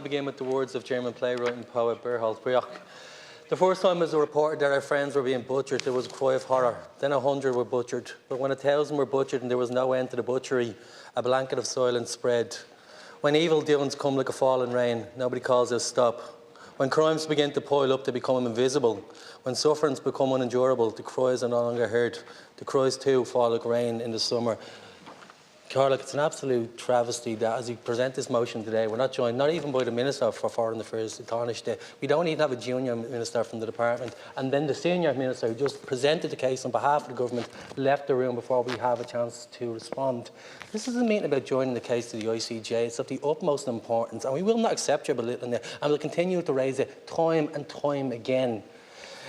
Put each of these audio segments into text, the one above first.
to begin with the words of German playwright and poet Bertolt Brecht. The first time it was reported that our friends were being butchered, there was a cry of horror. Then 100 were butchered. But when 1,000 were butchered and there was no end to the butchery, a blanket of silence spread. When evil doings come like a falling rain, nobody calls out stop. When crimes begin to pile up, they become invisible. When sufferings become unendurable, the cries are no longer heard. The cries too fall like rain in the summer. Carla, it's an absolute travesty that as we present this motion today, we're not joined, not even by the Minister for Foreign Affairs, the Taoiseach. We don't even have a junior minister from the department. And then the senior minister who just presented the case on behalf of the government left the room before we have a chance to respond. This isn't a meeting about joining the case to the ICJ. It's of the utmost importance, and we will not accept your belittling it, and we'll continue to raise it time and time again.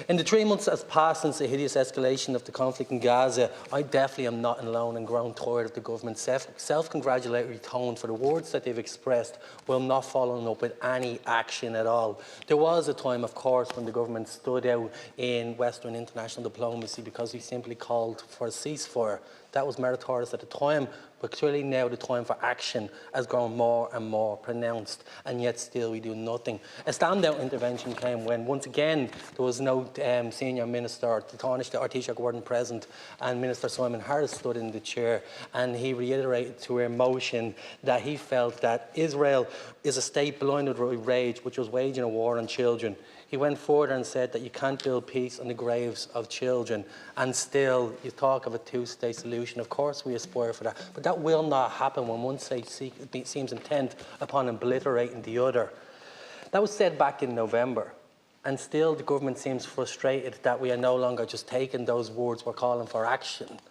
In the 3 months that has passed since the hideous escalation of the conflict in Gaza, I definitely am not alone and grown tired of the government's self-congratulatory tone for the words that they've expressed while not following up with any action at all. There was a time, of course, when the government stood out in Western international diplomacy because we simply called for a ceasefire. That was meritorious at the time, but clearly now the time for action has grown more and more pronounced, and yet still we do nothing. A standout intervention came when, once again, there was no senior minister, the Taoiseach weren't present, and Minister Simon Harris stood in the chair, and he reiterated to her motion that he felt that Israel is a state blinded by rage which was waging a war on children. He went further and said that you can't build peace on the graves of children. And still, you talk of a two-state solution. Of course, we aspire for that. But that will not happen when one state seems intent upon obliterating the other. That was said back in November. And still, the government seems frustrated that we are no longer just taking those words, we're calling for action.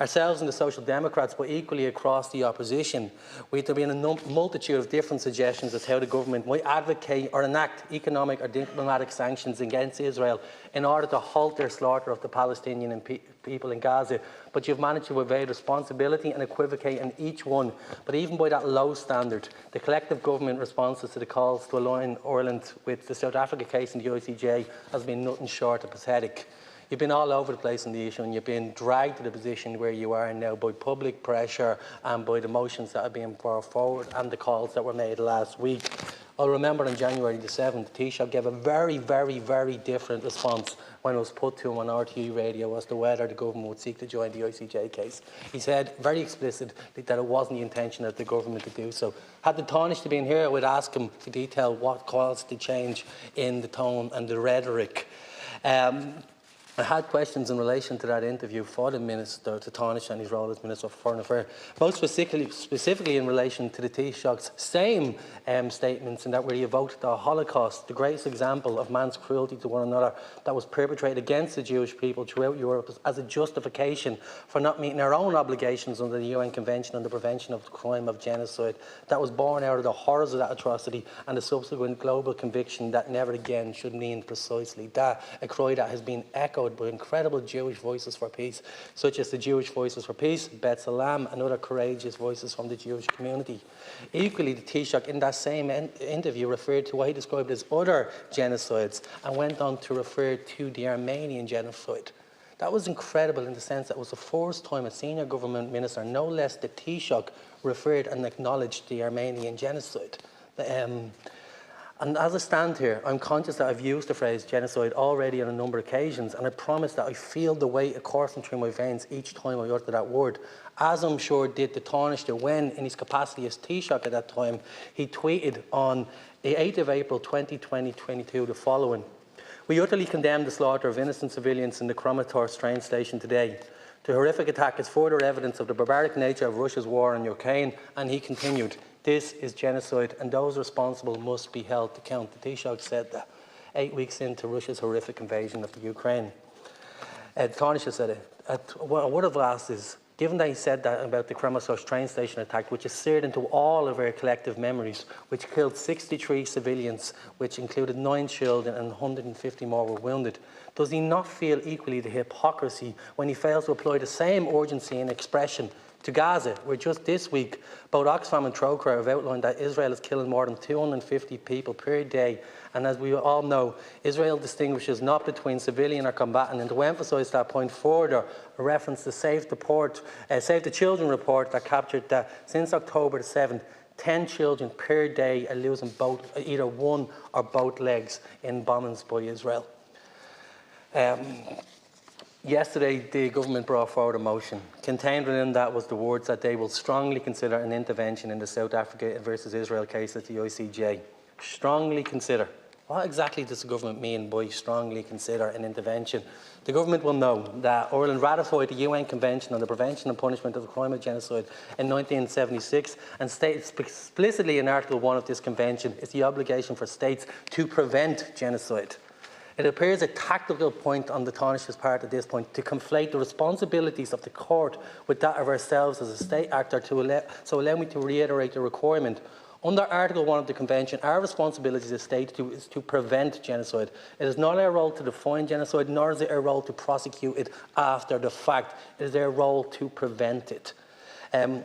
Ourselves and the Social Democrats, but equally across the opposition, there have been a multitude of different suggestions as to how the government might advocate or enact economic or diplomatic sanctions against Israel in order to halt their slaughter of the Palestinian people in Gaza. But you've managed to evade responsibility and equivocate in each one. But even by that low standard, the collective government responses to the calls to align Ireland with the South Africa case in the ICJ has been nothing short of pathetic. You've been all over the place on the issue, and you've been dragged to the position where you are now by public pressure and by the motions that are being brought forward and the calls that were made last week. I'll remember on January the 7th, the Taoiseach gave a very, very, very different response when it was put to him on RTE radio as to whether the government would seek to join the ICJ case. He said very explicitly that it wasn't the intention of the government to do so. Had the Taoiseach been here, I would ask him to detail what caused the change in the tone and the rhetoric. I had questions in relation to that interview for the Minister, to Taoiseach and his role as Minister for Foreign Affairs, most specifically in relation to the Taoiseach's same statements in that where he evoked the Holocaust, the greatest example of man's cruelty to one another that was perpetrated against the Jewish people throughout Europe as a justification for not meeting our own obligations under the UN Convention on the Prevention of the Crime of Genocide. That was born out of the horrors of that atrocity and the subsequent global conviction that never again should mean precisely that, a cry that has been echoed by incredible Jewish voices for peace, such as the Jewish Voices for Peace, Bet Salam, and other courageous voices from the Jewish community. Equally, the Taoiseach in that same interview referred to what he described as other genocides and went on to refer to the Armenian genocide. That was incredible in the sense that it was the first time a senior government minister, no less the Taoiseach, referred and acknowledged the Armenian genocide. And as I stand here, I'm conscious that I've used the phrase genocide already on a number of occasions, and I promise that I feel the weight coursing through my veins each time I utter that word, as I'm sure did the Taoiseach when, in his capacity as Taoiseach at that time, he tweeted on the 8th of April 2022 the following: "We utterly condemn the slaughter of innocent civilians in the Kramatorsk train station today. The horrific attack is further evidence of the barbaric nature of Russia's war on Ukraine," and he continued, "This is genocide and those responsible must be held to account." The Taoiseach said that 8 weeks into Russia's horrific invasion of the Ukraine. The Taoiseach said it. What I would have asked is, given that he said that about the Kramatorsk train station attack, which is seared into all of our collective memories, which killed 63 civilians, which included 9 children and 150 more were wounded, does he not feel equally the hypocrisy when he fails to apply the same urgency and expression to Gaza, where just this week, both Oxfam and Troker have outlined that Israel is killing more than 250 people per day. And as we all know, Israel distinguishes not between civilian or combatant. And to emphasise that point further, a reference to Save the Children report that captured that since October the 7th, 10 children per day are losing either one or both legs in bombings by Israel. Yesterday, the government brought forward a motion. Contained within that was the words that they will strongly consider an intervention in the South Africa versus Israel case at the ICJ. Strongly consider. What exactly does the government mean by strongly consider an intervention? The government will know that Ireland ratified the UN Convention on the Prevention and Punishment of the Crime of Genocide in 1976 and states explicitly in Article 1 of this convention is the obligation for states to prevent genocide. It appears a tactical point on the Taoiseach's part at this point to conflate the responsibilities of the court with that of ourselves as a state actor. So allow me to reiterate the requirement. Under Article 1 of the Convention, our responsibility as a state is to prevent genocide. It is not our role to define genocide, nor is it our role to prosecute it after the fact. It is our role to prevent it.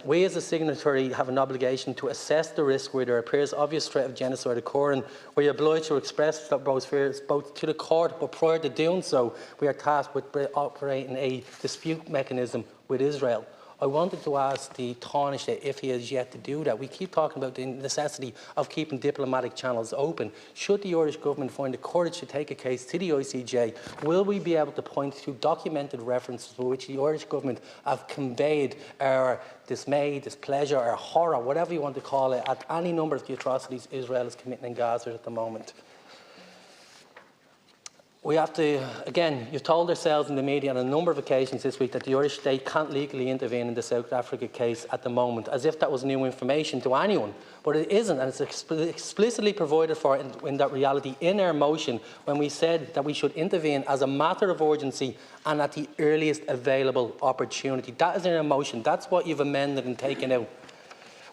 We as a signatory have an obligation to assess the risk where there appears obvious threat of genocide occurring. We are obliged to express those fears both to the court, but prior to doing so, we are tasked with operating a dispute mechanism with Israel. I wanted to ask the Taoiseach if he has yet to do that. We keep talking about the necessity of keeping diplomatic channels open. Should the Irish government find the courage to take a case to the ICJ, will we be able to point to documented references for which the Irish government have conveyed our dismay, displeasure, or horror, whatever you want to call it, at any number of the atrocities Israel is committing in Gaza at the moment? We have to, again, you've told ourselves in the media on a number of occasions this week that the Irish state can't legally intervene in the South Africa case at the moment, as if that was new information to anyone. But it isn't, and it's explicitly provided for in that reality in our motion when we said that we should intervene as a matter of urgency and at the earliest available opportunity. That is in our motion. That's what you've amended and taken out.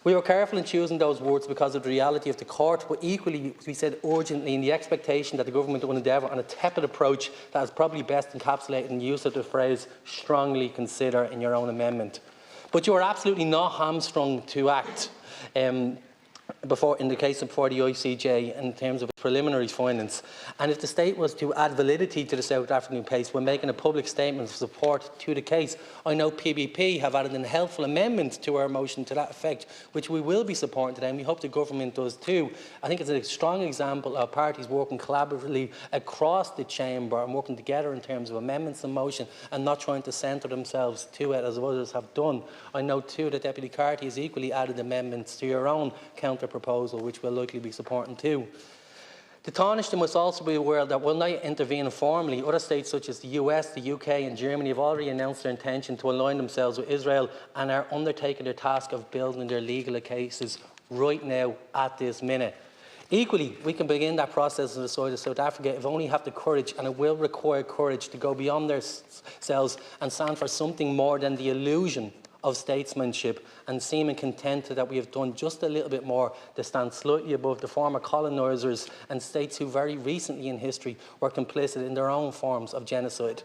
We were careful in choosing those words because of the reality of the court, but equally we said urgently in the expectation that the government will endeavour on a tepid approach that is probably best encapsulated in the use of the phrase strongly consider in your own amendment. But you are absolutely not hamstrung to act in the case before the ICJ in terms of preliminary findings. And if the state was to add validity to the South African case when making a public statement of support to the case, I know PBP have added a helpful amendment to our motion to that effect, which we will be supporting today, and we hope the government does too. I think it's a strong example of parties working collaboratively across the chamber and working together in terms of amendments and motion and not trying to centre themselves to it as others have done. I know too that Deputy Carty has equally added amendments to your own counter-proposal, which we'll likely be supporting too. The Taoiseach must also be aware that while not intervening formally, other states such as the US, the UK and Germany have already announced their intention to align themselves with Israel and are undertaking their task of building their legal cases right now at this minute. Equally, we can begin that process on the side of South Africa if we only have the courage, and it will require courage, to go beyond ourselves and stand for something more than the illusion of statesmanship and seeming content that we have done just a little bit more to stand slightly above the former colonisers and states who very recently in history were complicit in their own forms of genocide.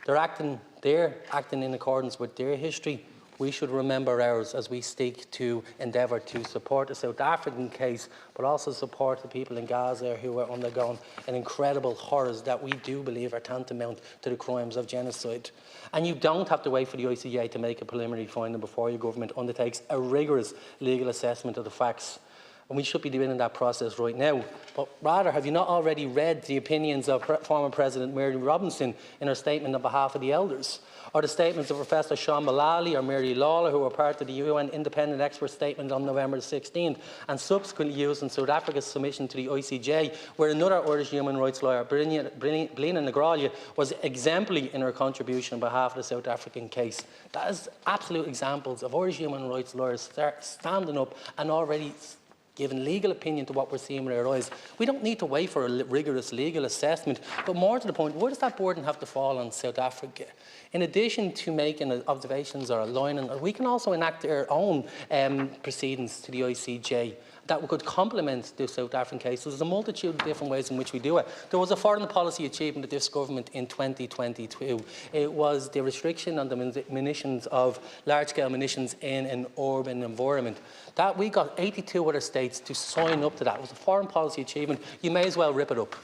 They're acting in accordance with their history. We should remember ours as we seek to endeavour to support the South African case, but also support the people in Gaza who are undergoing an incredible horrors that we do believe are tantamount to the crimes of genocide. And you don't have to wait for the ICJ to make a preliminary finding before your government undertakes a rigorous legal assessment of the facts. And we should be doing that process right now. But rather, have you not already read the opinions of former President Mary Robinson in her statement on behalf of the elders? Or the statements of Professor Sean Mullally or Mary Lawler, who were part of the UN Independent Expert Statement on November 16th, and subsequently used in South Africa's submission to the ICJ, where another Irish human rights lawyer, Blina Nagralja, was exemplary in her contribution on behalf of the South African case. That is absolute examples of Irish human rights lawyers standing up and already giving legal opinion to what we're seeing with our eyes. We don't need to wait for a rigorous legal assessment, but more to the point, where does that burden have to fall on South Africa? In addition to making observations or aligning, we can also enact our own proceedings to the ICJ that could complement the South African case. There's a multitude of different ways in which we do it. There was a foreign policy achievement of this government in 2022. It was the restriction on the munitions of large-scale munitions in an urban environment. That we got 82 other states to sign up to that. It was a foreign policy achievement. You may as well rip it up.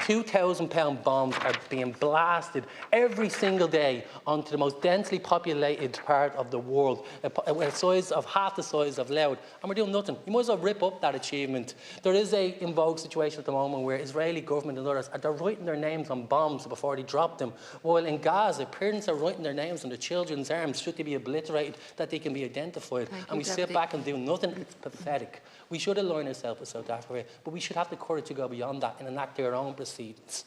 2,000-pound bombs are being blasted every single day onto the most densely populated part of the world, a size of half the size of Louth, and we're doing nothing. You might as well rip up that achievement. There is a in vogue situation at the moment where Israeli government and others are writing their names on bombs before they drop them, while in Gaza, parents are writing their names on the children's arms should they be obliterated, that they can be identified, and we sit back and do nothing. It's pathetic. We should align ourselves with South Africa, but we should have the courage to go beyond that and enact our own proceedings.